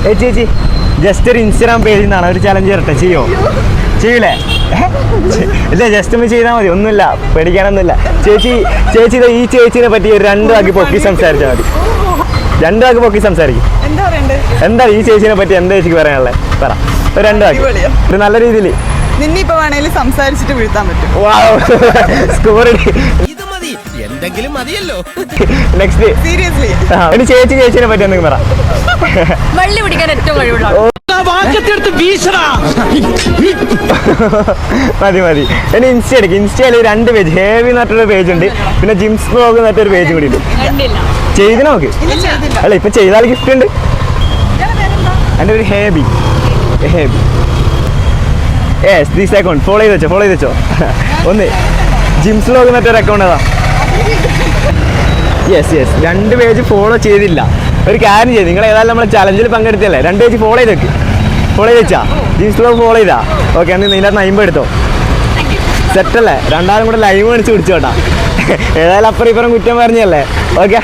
ചേച്ചി ജസ്റ്റ് ഒരു ഇൻസ്റ്റാഗ്രാം പേജിൽ നിന്നാണ് ഒരു ചലഞ്ച് തരട്ടെ, ചെയ്യൂലേ? ഇല്ല, ജസ്റ്റ് ഒന്ന് ചെയ്താൽ മതി, ഒന്നുമില്ല, പേടിക്കാനൊന്നുമില്ല. ചേച്ചി ഈ ചേച്ചിനെ പറ്റി ഒരു 2 വാക്ക് പൊക്കി സംസാരിച്ചാൽ മതി. 2 വാക്ക് പൊക്കി സംസാരിക്കും. എന്താ ഈ ചേച്ചിനെ പറ്റി എന്താ ചേച്ചിക്ക് പറയാനുള്ളത്? പറ, ഒരു 2 വാക്ക്, ഒരു നല്ല രീതിയിൽ. നിന്നിപ്പോ വേണേലും സംസാരിച്ചിട്ട് വീഴ്ത്താൻ പറ്റും. സ്കോർ എന്തെങ്കിലും മതിയല്ലോ. നെക്സ്റ്റ് സീരിയസ്ലി ഇനി ചേച്ചിനെ പറ്റി എന്തെങ്കിലും പറ. വള്ളി പിടിക്കാൻ ഏറ്റവും കഴിവുള്ള മതി. ഇനി ഇൻസ്റ്റ എടുക്കും. ഇൻസ്റ്റയിൽ 2 പേജ്, ഹേവി എന്നൊരു പേജ് ഉണ്ട്, പിന്നെ ജിംസ് ബ്ലോഗ് എന്നൊരു പേജ് കൂടി ഉണ്ട്. ചെയ്ത് നോക്ക്. അല്ല, ഇപ്പൊ ചെയ്താൽ ഗിഫ്റ്റ് ഉണ്ട്. എൻ്റെ ഒരു ഹേബി ദിസ് അക്കൗണ്ട് ഫോളോ ചെയ്ത് വെച്ചോ. ഒന്ന് ജിംസ് ബ്ലോഗ് എന്നൊരു അക്കൗണ്ട് അതാ. യെസ് 2 പേജ് ഫോളോ ചെയ്തില്ല. ഒരു കാര്യം ചെയ്ത്, നിങ്ങൾ ഏതായാലും നമ്മളെ ചലഞ്ചിൽ പങ്കെടുത്തല്ലേ, 2 പേജ് ഫോളോ ചെയ്ത് വെച്ചാ ജിംസ് ബ്ലോഗ് ഫോളോ ചെയ്താ. ഓക്കെ, അന്ന് ഇതിനകത്ത് 50 എടുത്തോ. സെറ്റല്ലേ? 2 കൂടെ ലൈവ് കാണിച്ച് പിടിച്ചോട്ടാ. ഏതായാലും അപ്പുറം ഇപ്പുറം കുറ്റം പറഞ്ഞല്ലേ. ഓക്കെ.